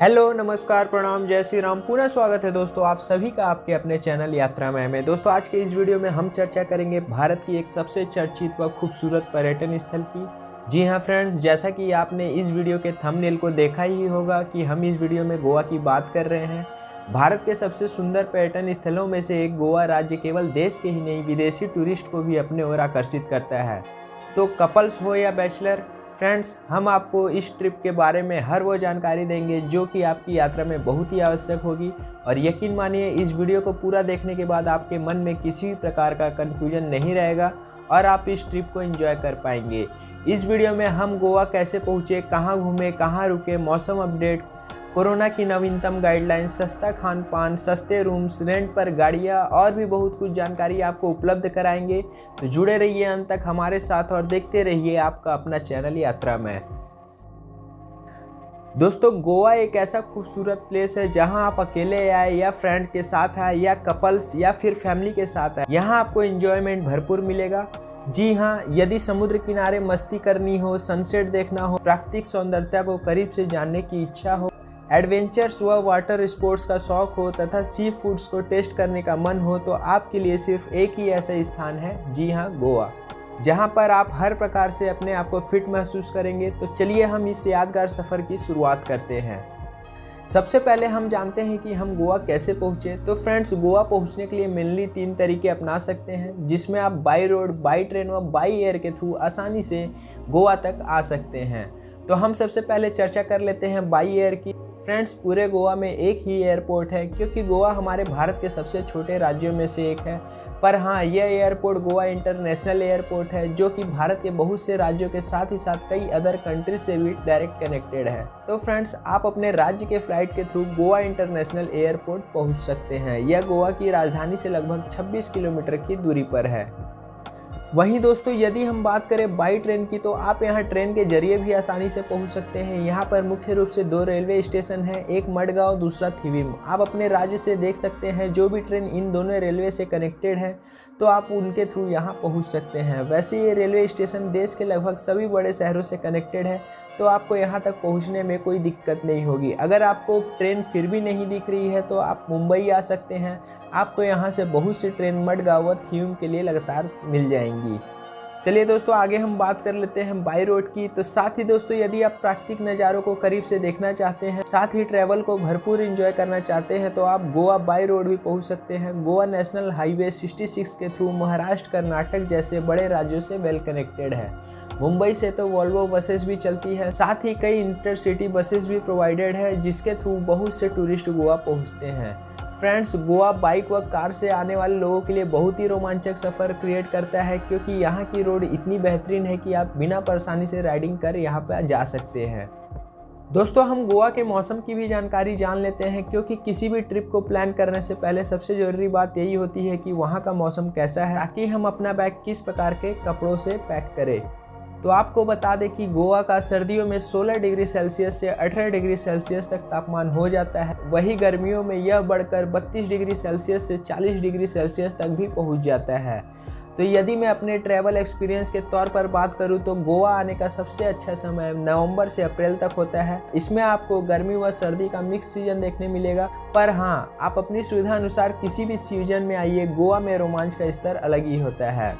Hello नमस्कार प्रणाम जय श्री राम। पुनः स्वागत है दोस्तों आप सभी का आपके अपने चैनल यात्रा में। दोस्तों आज के इस वीडियो में हम चर्चा करेंगे भारत की एक सबसे चर्चित व खूबसूरत पर्यटन स्थल की। जी हाँ फ्रेंड्स, जैसा कि आपने इस वीडियो के थंबनेल को देखा ही होगा कि हम इस वीडियो में गोवा की बात कर रहे हैं। भारत के सबसे सुंदर पर्यटन स्थलों में से एक गोवा राज्य केवल देश के ही नहीं विदेशी टूरिस्ट को भी अपने ओर आकर्षित करता है। तो कपल्स हो या बैचलर, फ्रेंड्स हम आपको इस ट्रिप के बारे में हर वो जानकारी देंगे जो कि आपकी यात्रा में बहुत ही आवश्यक होगी। और यकीन मानिए इस वीडियो को पूरा देखने के बाद आपके मन में किसी भी प्रकार का कन्फ्यूजन नहीं रहेगा और आप इस ट्रिप को एंजॉय कर पाएंगे। इस वीडियो में हम गोवा कैसे पहुँचे, कहाँ घूमे, कहाँ रुके, मौसम अपडेट, कोरोना की नवीनतम गाइडलाइंस, सस्ता खान पान, सस्ते रूम्स, रेंट पर गाड़ियाँ और भी बहुत कुछ जानकारी आपको उपलब्ध कराएंगे। तो जुड़े रहिए अंत तक हमारे साथ और देखते रहिए आपका अपना चैनल यात्रा में। दोस्तों गोवा एक ऐसा खूबसूरत प्लेस है जहां आप अकेले आए या फ्रेंड के साथ आए या कपल्स या फिर फैमिली के साथ आए, यहां आपको एंजॉयमेंट भरपूर मिलेगा। जी हाँ, यदि समुद्र किनारे मस्ती करनी हो, सनसेट देखना हो, प्राकृतिक सौंदर्यता को करीब से जानने की इच्छा हो, एडवेंचर्स व वाटर स्पोर्ट्स का शौक हो तथा सी फूड्स को टेस्ट करने का मन हो तो आपके लिए सिर्फ एक ही ऐसा स्थान है। जी हाँ, गोवा, जहाँ पर आप हर प्रकार से अपने आप को फिट महसूस करेंगे। तो चलिए हम इस यादगार सफ़र की शुरुआत करते हैं। सबसे पहले हम जानते हैं कि हम गोवा कैसे पहुँचे। तो फ्रेंड्स गोवा पहुँचने के लिए मेनली 3 तरीके अपना सकते हैं, जिसमें आप बाई रोड, बाई ट्रेन व बाई एयर के थ्रू आसानी से गोवा तक आ सकते हैं। तो हम सबसे पहले चर्चा कर लेते हैं बाई एयर की। फ्रेंड्स पूरे गोवा में एक ही एयरपोर्ट है क्योंकि गोवा हमारे भारत के सबसे छोटे राज्यों में से एक है। पर हाँ, यह एयरपोर्ट गोवा इंटरनेशनल एयरपोर्ट है जो कि भारत के बहुत से राज्यों के साथ ही साथ कई अदर कंट्रीज से भी डायरेक्ट कनेक्टेड है। तो फ्रेंड्स आप अपने राज्य के फ्लाइट के थ्रू गोवा इंटरनेशनल एयरपोर्ट पहुंच सकते हैं। यह गोवा की राजधानी से लगभग 26 किलोमीटर की दूरी पर है। वहीं दोस्तों यदि हम बात करें बाई ट्रेन की तो आप यहां ट्रेन के जरिए भी आसानी से पहुंच सकते हैं। यहां पर मुख्य रूप से 2 रेलवे स्टेशन हैं, एक मडगांव दूसरा थिविम। आप अपने राज्य से देख सकते हैं जो भी ट्रेन इन दोनों रेलवे से कनेक्टेड है तो आप उनके थ्रू यहां पहुंच सकते हैं। वैसे ये रेलवे स्टेशन देश के लगभग सभी बड़े शहरों से कनेक्टेड है तो आपको यहां तक पहुंचने में कोई दिक्कत नहीं होगी। अगर आपको ट्रेन फिर भी नहीं दिख रही है तो आप मुंबई आ सकते हैं। आपको यहां से बहुत सी ट्रेन मडगांव व थिविम के लिए लगातार मिल जाएंगी। चलिए दोस्तों आगे हम बात कर लेते हैं बाई रोड की। तो साथ ही दोस्तों यदि आप प्राकृतिक नज़ारों को करीब से देखना चाहते हैं, साथ ही ट्रैवल को भरपूर एंजॉय करना चाहते हैं तो आप गोवा बाई रोड भी पहुंच सकते हैं। गोवा नेशनल हाईवे 66 के थ्रू महाराष्ट्र, कर्नाटक जैसे बड़े राज्यों से वेल कनेक्टेड है। मुंबई से तो वॉल्वो बसेस भी चलती है, साथ ही कई इंटरसिटी बसेस भी प्रोवाइडेड है जिसके थ्रू बहुत से टूरिस्ट गोवा पहुँचते हैं। फ्रेंड्स गोवा बाइक व कार से आने वाले लोगों के लिए बहुत ही रोमांचक सफ़र क्रिएट करता है क्योंकि यहाँ की रोड इतनी बेहतरीन है कि आप बिना परेशानी से राइडिंग कर यहाँ पर जा सकते हैं। दोस्तों हम गोवा के मौसम की भी जानकारी जान लेते हैं क्योंकि किसी भी ट्रिप को प्लान करने से पहले सबसे ज़रूरी बात यही होती है कि वहाँ का मौसम कैसा है ताकि हम अपना बैग किस प्रकार के कपड़ों से पैक करें। तो आपको बता दें कि गोवा का सर्दियों में 16 डिग्री सेल्सियस से 18 डिग्री सेल्सियस तक तापमान हो जाता है। वहीं गर्मियों में यह बढ़कर 32 डिग्री सेल्सियस से 40 डिग्री सेल्सियस तक भी पहुंच जाता है। तो यदि मैं अपने ट्रैवल एक्सपीरियंस के तौर पर बात करूं तो गोवा आने का सबसे अच्छा समय नवंबर से अप्रैल तक होता है। इसमें आपको गर्मी व सर्दी का मिक्स सीजन देखने मिलेगा। पर हाँ, आप अपनी सुविधा अनुसार किसी भी सीजन में आइए, गोवा में रोमांच का स्तर अलग ही होता है।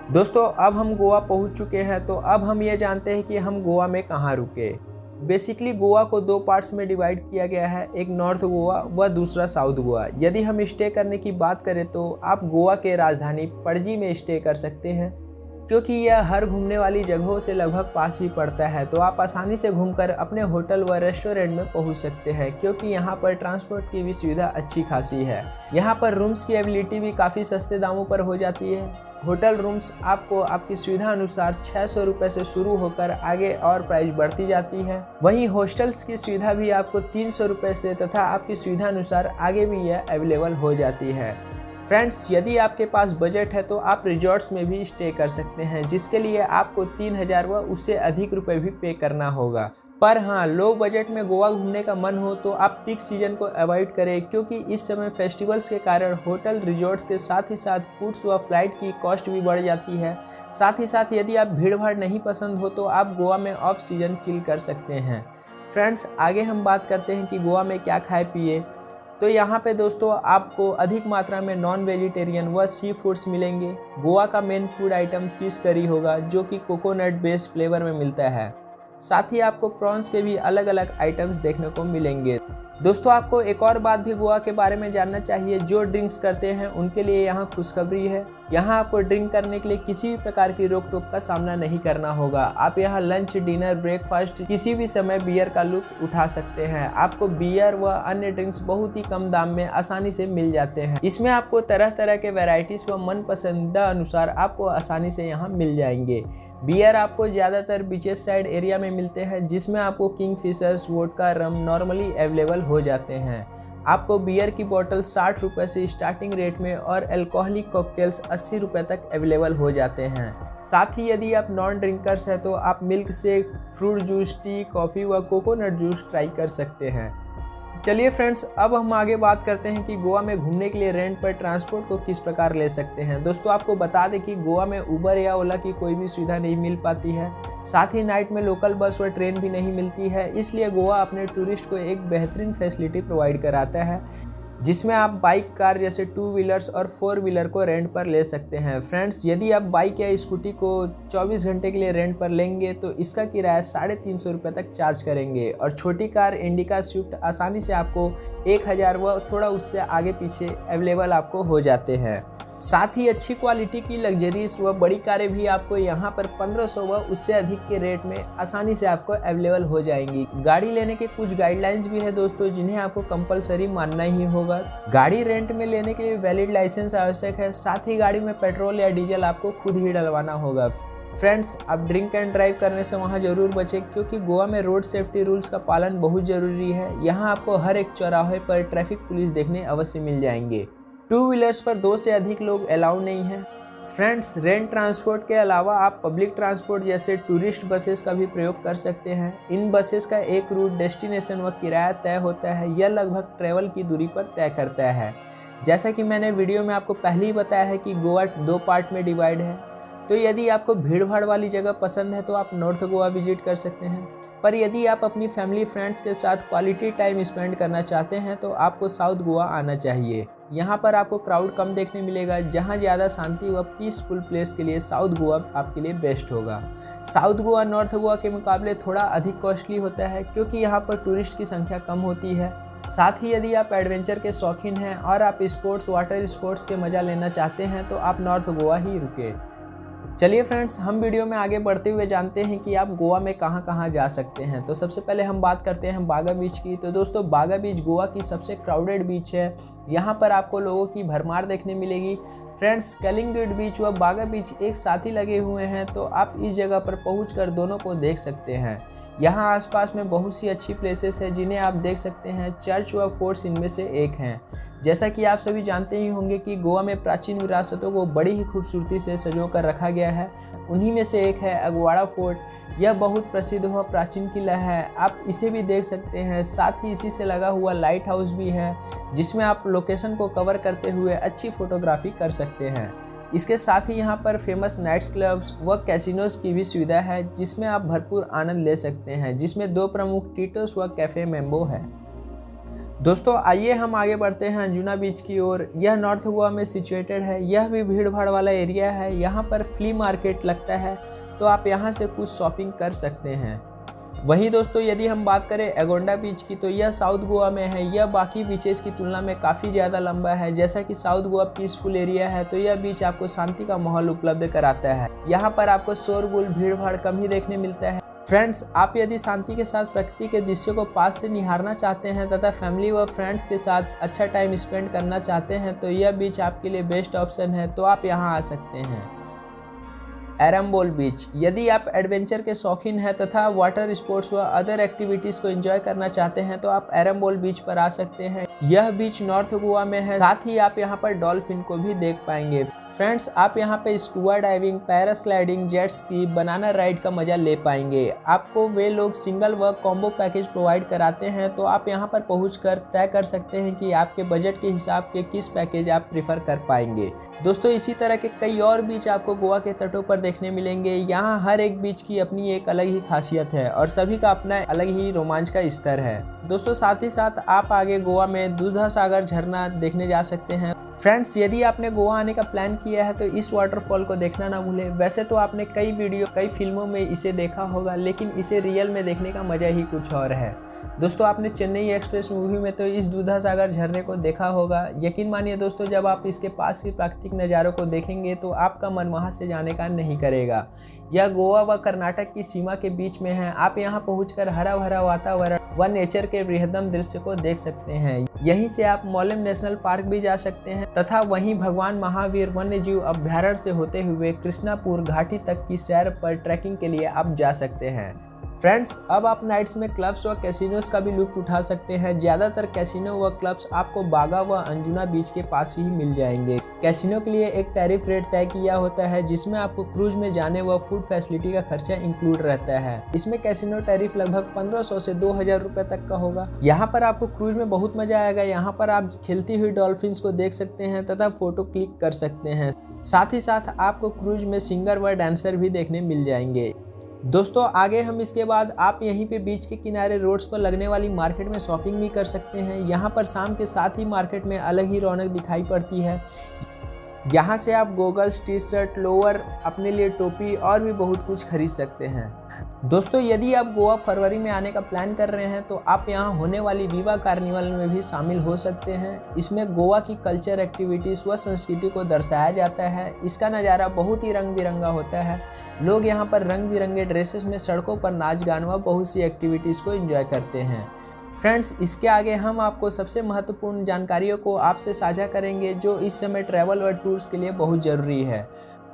दोस्तों अब हम गोवा पहुंच चुके हैं तो अब हम ये जानते हैं कि हम गोवा में कहाँ रुके। बेसिकली गोवा को 2 पार्ट्स में डिवाइड किया गया है, एक नॉर्थ गोवा व दूसरा साउथ गोवा। यदि हम स्टे करने की बात करें तो आप गोवा के राजधानी पणजी में स्टे कर सकते हैं क्योंकि यह हर घूमने वाली जगहों से लगभग पास ही पड़ता है। तो आप आसानी से घूमकर अपने होटल व रेस्टोरेंट में पहुंच सकते हैं क्योंकि यहाँ पर ट्रांसपोर्ट की भी सुविधा अच्छी खासी है। यहाँ पर रूम्स की अवेलेबिलिटी भी काफ़ी सस्ते दामों पर हो जाती है। होटल रूम्स आपको आपकी सुविधा अनुसार 600 रुपये से शुरू होकर आगे और प्राइस बढ़ती जाती है। वहीं हॉस्टल्स की सुविधा भी आपको 300 रुपये से तथा आपकी सुविधा अनुसार आगे भी यह अवेलेबल हो जाती है। फ्रेंड्स यदि आपके पास बजट है तो आप रिजॉर्ट्स में भी स्टे कर सकते हैं जिसके लिए आपको 3000 व उससे अधिक रुपए भी पे करना होगा। पर हाँ, लो बजट में गोवा घूमने का मन हो तो आप पीक सीजन को अवॉइड करें क्योंकि इस समय फेस्टिवल्स के कारण होटल रिजॉर्ट्स के साथ ही साथ फूड्स व फ्लाइट की कॉस्ट भी बढ़ जाती है। साथ ही साथ यदि आप भीड़ भाड़ नहीं पसंद हो तो आप गोवा में ऑफ सीजन चिल कर सकते हैं। फ्रेंड्स आगे हम बात करते हैं कि गोवा में क्या खाए पिए। तो यहाँ पे दोस्तों आपको अधिक मात्रा में नॉन वेजिटेरियन व सी फूड्स मिलेंगे। गोवा का main food item fish curry होगा जो कि कोकोनट बेस्ड फ्लेवर में मिलता है। साथ ही आपको प्रॉन्स के भी अलग अलग आइटम्स देखने को मिलेंगे। दोस्तों आपको एक और बात भी गोवा के बारे में जानना चाहिए, जो ड्रिंक्स करते हैं उनके लिए यहाँ खुशखबरी है। यहाँ आपको ड्रिंक करने के लिए किसी भी प्रकार की रोक टोक का सामना नहीं करना होगा। आप यहाँ लंच, डिनर, ब्रेकफास्ट किसी भी समय बियर का लुत्फ उठा सकते हैं। आपको बियर व अन्य ड्रिंक्स बहुत ही कम दाम में आसानी से मिल जाते हैं। इसमें आपको तरह तरह के वैरायटीज व मन पसंदीदा अनुसार आपको आसानी से यहाँ मिल जाएंगे। बियर आपको ज़्यादातर बीचेस साइड एरिया में मिलते हैं, जिसमें आपको किंगफिशर्स, वोडका, रम नॉर्मली अवेलेबल हो जाते हैं। आपको बियर की बोतल 60 रुपये से स्टार्टिंग रेट में और अल्कोहलिक कॉकटेल्स 80 रुपये तक अवेलेबल हो जाते हैं। साथ ही यदि आप नॉन ड्रिंकर्स हैं तो आप milk shake, fruit juice, T, coffee व कोकोनट जूस ट्राई कर सकते हैं। चलिए फ्रेंड्स, अब हम आगे बात करते हैं कि गोवा में घूमने के लिए रेंट पर ट्रांसपोर्ट को किस प्रकार ले सकते हैं। दोस्तों आपको बता दें कि गोवा में उबर या ओला की कोई भी सुविधा नहीं मिल पाती है। साथ ही नाइट में लोकल बस व ट्रेन भी नहीं मिलती है। इसलिए गोवा अपने टूरिस्ट को एक बेहतरीन फैसिलिटी प्रोवाइड कराता है, जिसमें आप बाइक, कार जैसे 2 व्हीलर्स और 4 व्हीलर को रेंट पर ले सकते हैं। फ्रेंड्स यदि आप बाइक या स्कूटी को 24 घंटे के लिए रेंट पर लेंगे तो इसका किराया 350 रुपये तक चार्ज करेंगे और छोटी कार इंडिका स्विफ्ट आसानी से आपको 1000 व थोड़ा उससे आगे पीछे अवेलेबल आपको हो जाते हैं। साथ ही अच्छी क्वालिटी की लग्जरीज व बड़ी कारें भी आपको यहाँ पर 1500 व उससे अधिक के रेट में आसानी से आपको अवेलेबल हो जाएंगी। गाड़ी लेने के कुछ गाइडलाइंस भी है दोस्तों, जिन्हें आपको कंपलसरी मानना ही होगा। गाड़ी रेंट में लेने के लिए वैलिड लाइसेंस आवश्यक है। साथ ही गाड़ी में पेट्रोल या डीजल आपको खुद ही डलवाना होगा। फ्रेंड्स आप ड्रिंक एंड ड्राइव करने से वहाँ जरूर बचें, क्योंकि गोवा में रोड सेफ्टी रूल्स का पालन बहुत ज़रूरी है। यहाँ आपको हर एक चौराहे पर ट्रैफिक पुलिस देखने अवश्य मिल जाएंगे। 2 व्हीलर्स पर 2 से अधिक लोग अलाउ नहीं हैं। फ्रेंड्स रेंट ट्रांसपोर्ट के अलावा आप पब्लिक ट्रांसपोर्ट जैसे टूरिस्ट बसेस का भी प्रयोग कर सकते हैं। इन बसेस का एक रूट, डेस्टिनेशन व किराया तय होता है। यह लगभग ट्रैवल की दूरी पर तय करता है। जैसा कि मैंने वीडियो में आपको पहले ही बताया है कि गोवा 2 पार्ट में डिवाइड है। तो यदि आपको भीड़ भाड़ वाली जगह पसंद है तो आप नॉर्थ गोवा विजिट कर सकते हैं, पर यदि आप अपनी फैमिली फ्रेंड्स के साथ क्वालिटी टाइम स्पेंड करना चाहते हैं तो आपको साउथ गोवा आना चाहिए। यहाँ पर आपको क्राउड कम देखने मिलेगा। जहाँ ज़्यादा शांति व पीसफुल प्लेस के लिए साउथ गोवा आपके लिए बेस्ट होगा। साउथ गोवा नॉर्थ गोवा के मुकाबले थोड़ा अधिक कॉस्टली होता है, क्योंकि यहाँ पर टूरिस्ट की संख्या कम होती है। साथ ही यदि आप एडवेंचर के शौकीन हैं और आप स्पोर्ट्स, वाटर स्पोर्ट्स के मज़ा लेना चाहते हैं तो आप नॉर्थ गोवा ही रुके। चलिए फ्रेंड्स, हम वीडियो में आगे बढ़ते हुए जानते हैं कि आप गोवा में कहां कहां जा सकते हैं। तो सबसे पहले हम बात करते हैं बागा बीच की। तो दोस्तों बागा बीच गोवा की सबसे क्राउडेड बीच है। यहां पर आपको लोगों की भरमार देखने मिलेगी। फ्रेंड्स कलिंगड बीच व बागा बीच एक साथ ही लगे हुए हैं, तो आप इस जगह पर पहुंचकर दोनों को देख सकते हैं। यहाँ आसपास में बहुत सी अच्छी प्लेसेस हैं जिन्हें आप देख सकते हैं। चर्च व फोर्ट्स इनमें से एक हैं। जैसा कि आप सभी जानते ही होंगे कि गोवा में प्राचीन विरासतों को बड़ी ही खूबसूरती से संजो कर रखा गया है। उन्हीं में से एक है अगवाड़ा फोर्ट। यह बहुत प्रसिद्ध व प्राचीन किला है, आप इसे भी देख सकते हैं। साथ ही इसी से लगा हुआ लाइट हाउस भी है, जिसमें आप लोकेशन को कवर करते हुए अच्छी फोटोग्राफी कर सकते हैं। इसके साथ ही यहाँ पर फेमस नाइट्स क्लब्स व कैसीनोज की भी सुविधा है, जिसमें आप भरपूर आनंद ले सकते हैं, जिसमें 2 प्रमुख टीटोस व कैफे मेम्बो है। दोस्तों आइए हम आगे बढ़ते हैं अंजुना बीच की ओर। यह नॉर्थ गोवा में सिचुएटेड है। यह भी भीड़ भाड़ वाला एरिया है। यहाँ पर फ्ली मार्केट लगता है, तो आप यहाँ से कुछ शॉपिंग कर सकते हैं। वहीं दोस्तों यदि हम बात करें एगोंडा बीच की, तो यह साउथ गोवा में है। यह बाकी बीचेस की तुलना में काफ़ी ज़्यादा लंबा है। जैसा कि साउथ गोवा पीसफुल एरिया है, तो यह बीच आपको शांति का माहौल उपलब्ध कराता है। यहाँ पर आपको शोरगुल, भीड़ भाड़ कम ही देखने मिलता है। फ्रेंड्स आप यदि शांति के साथ प्रकृति के दृश्य को पास से निहारना चाहते हैं तथा फैमिली व फ्रेंड्स के साथ अच्छा टाइम स्पेंड करना चाहते हैं, तो यह बीच आपके लिए बेस्ट ऑप्शन है, तो आप यहाँ आ सकते हैं। एरम्बोल बीच, यदि आप एडवेंचर के शौकीन हैं तथा वाटर स्पोर्ट्स व अदर एक्टिविटीज़ को एंजॉय करना चाहते हैं, तो आप एरम्बोल बीच पर आ सकते हैं। यह बीच नॉर्थ गोवा में है। साथ ही आप यहाँ पर डॉल्फिन को भी देख पाएंगे। फ्रेंड्स, आप यहाँ पे scuba diving, parasailing, jet ski, banana ride का मजा ले पाएंगे। आपको वे लोग सिंगल व कॉम्बो पैकेज प्रोवाइड कराते हैं, तो आप यहाँ पर पहुंचकर तय कर सकते हैं कि आपके बजट के हिसाब के किस पैकेज आप प्रीफर कर पाएंगे। दोस्तों, इसी तरह के कई और बीच आपको गोवा के तटों पर देखने मिलेंगे। यहाँ हर एक बीच की अपनी एक अलग ही खासियत है और सभी का अपना अलग ही रोमांच का स्तर है। दोस्तों, साथ ही साथ आप आगे गोवा में दूधसागर झरना देखने जा सकते हैं। फ्रेंड्स, यदि आपने गोवा आने का प्लान किया है तो इस वाटरफॉल को देखना ना भूलें। वैसे तो आपने कई वीडियो, कई फिल्मों में इसे देखा होगा, लेकिन इसे रियल में देखने का मज़ा ही कुछ और है। दोस्तों, आपने चेन्नई एक्सप्रेस मूवी में तो इस दूधसागर झरने को देखा होगा। यकीन मानिए दोस्तों, जब आप इसके पास की प्राकृतिक नज़ारों को देखेंगे तो आपका मन वहाँ से जाने का नहीं करेगा। यह गोवा व कर्नाटक की सीमा के बीच में है। आप यहाँ पहुँचकर हरा भरा वातावरण व नेचर के बृहदम दृश्य को देख सकते हैं। यहीं से आप मोलेम नेशनल पार्क भी जा सकते हैं तथा वहीं भगवान महावीर वन्यजीव अभ्यारण्य से होते हुए कृष्णापुर घाटी तक की सैर पर ट्रैकिंग के लिए आप जा सकते हैं। फ्रेंड्स, अब आप नाइट्स में क्लब्स व कैसीनोस का भी लुत्फ उठा सकते हैं। ज़्यादातर कैसीनो व क्लब्स आपको बागा व अंजुना बीच के पास ही मिल जाएंगे। कैसीनो के लिए एक टैरिफ रेट तय किया होता है, जिसमें आपको क्रूज में जाने व फूड फैसिलिटी का खर्चा इंक्लूड रहता है। इसमें कैसीनो टैरिफ लगभग 1500 से 2000 रुपए तक का होगा। यहाँ पर आपको क्रूज में बहुत मजा आएगा। यहाँ पर आप खेलती हुई डॉल्फिन्स को देख सकते हैं तथा फोटो क्लिक कर सकते हैं। साथ ही साथ आपको क्रूज में सिंगर व डांसर भी देखने मिल जाएंगे। दोस्तों, आगे हम इसके बाद आप यहीं पे बीच के किनारे रोड्स पर लगने वाली मार्केट में शॉपिंग भी कर सकते हैं। यहाँ पर शाम के साथ ही मार्केट में अलग ही रौनक दिखाई पड़ती है। यहाँ से आप गोगल्स, टी शर्ट, लोअर, अपने लिए टोपी और भी बहुत कुछ खरीद सकते हैं। दोस्तों, यदि आप गोवा फरवरी में आने का प्लान कर रहे हैं तो आप यहाँ होने वाली विवा कार्निवल में भी शामिल हो सकते हैं। इसमें गोवा की कल्चर, एक्टिविटीज़ व संस्कृति को दर्शाया जाता है। इसका नज़ारा बहुत ही रंग बिरंगा होता है। लोग यहाँ पर रंग बिरंगे ड्रेसेस में सड़कों पर नाच गान व बहुत सी एक्टिविटीज़ को एंजॉय करते हैं। फ्रेंड्स, इसके आगे हम आपको सबसे महत्वपूर्ण जानकारियों को आपसे साझा करेंगे जो इस समय ट्रैवल व टूर्स के लिए बहुत ज़रूरी है।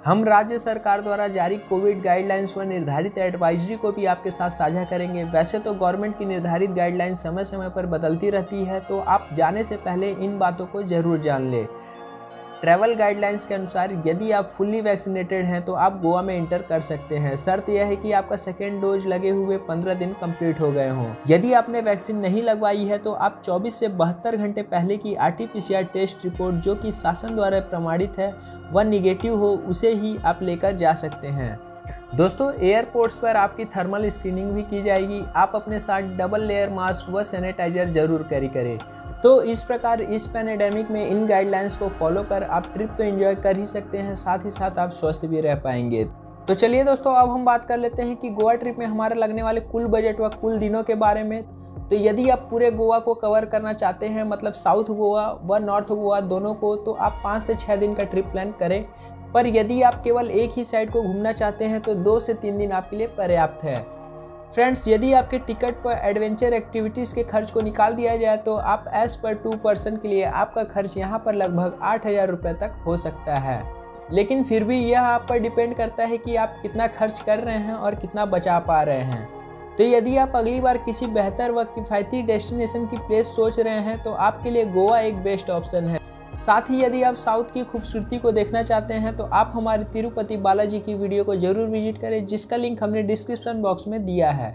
हम राज्य सरकार द्वारा जारी कोविड गाइडलाइंस व निर्धारित एडवाइजरी को भी आपके साथ साझा करेंगे। वैसे तो गवर्नमेंट की निर्धारित गाइडलाइंस समय समय पर बदलती रहती है, तो आप जाने से पहले इन बातों को जरूर जान लें। ट्रैवल गाइडलाइंस के अनुसार यदि आप फुल्ली वैक्सीनेटेड हैं तो आप गोवा में एंटर कर सकते हैं। शर्त यह है कि आपका सेकेंड डोज लगे हुए 15 दिन कंप्लीट हो गए हों। यदि आपने वैक्सीन नहीं लगवाई है तो आप 24 से 72 घंटे पहले की RT-PCR टेस्ट रिपोर्ट, जो कि शासन द्वारा प्रमाणित है व निगेटिव हो, उसे ही आप लेकर जा सकते हैं। दोस्तों, एयरपोर्ट्स पर आपकी थर्मल स्क्रीनिंग भी की जाएगी। आप अपने साथ डबल लेयर मास्क व सैनिटाइजर जरूर कैरी करें। तो इस प्रकार इस पैंडेमिक में इन गाइडलाइंस को फॉलो कर आप ट्रिप तो एंजॉय कर ही सकते हैं, साथ ही साथ आप स्वस्थ भी रह पाएंगे। तो चलिए दोस्तों, अब हम बात कर लेते हैं कि गोवा ट्रिप में हमारे लगने वाले कुल बजट व कुल दिनों के बारे में। तो यदि आप पूरे गोवा को कवर करना चाहते हैं, मतलब साउथ गोवा व नॉर्थ गोवा दोनों को, तो आप 5 से 6 दिन का ट्रिप प्लान करें। पर यदि आप केवल एक ही साइड को घूमना चाहते हैं तो 2 से 3 दिन आपके लिए पर्याप्त है। फ्रेंड्स, यदि आपके टिकट व एडवेंचर एक्टिविटीज़ के खर्च को निकाल दिया जाए तो आप एज पर 2 पर्सन के लिए आपका खर्च यहाँ पर लगभग 8000 रुपये तक हो सकता है। लेकिन फिर भी यह आप पर डिपेंड करता है कि आप कितना खर्च कर रहे हैं और कितना बचा पा रहे हैं। तो यदि आप अगली बार किसी बेहतर व किफ़ायती डेस्टिनेशन की प्लेस सोच रहे हैं तो आपके लिए गोवा एक बेस्ट ऑप्शन है। साथ ही यदि आप साउथ की खूबसूरती को देखना चाहते हैं तो आप हमारे तिरुपति बालाजी की वीडियो को जरूर विजिट करें, जिसका लिंक हमने डिस्क्रिप्शन बॉक्स में दिया है।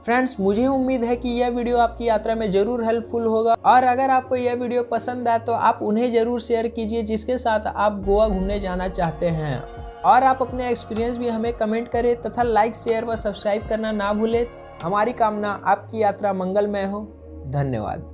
फ्रेंड्स, मुझे उम्मीद है कि यह वीडियो आपकी यात्रा में जरूर हेल्पफुल होगा, और अगर आपको यह वीडियो पसंद आए तो आप उन्हें जरूर शेयर कीजिए जिसके साथ आप गोवा घूमने जाना चाहते हैं। और आप अपने एक्सपीरियंस भी हमें कमेंट करें तथा लाइक, शेयर व सब्सक्राइब करना ना भूलें। हमारी कामना आपकी यात्रा मंगलमय हो। धन्यवाद।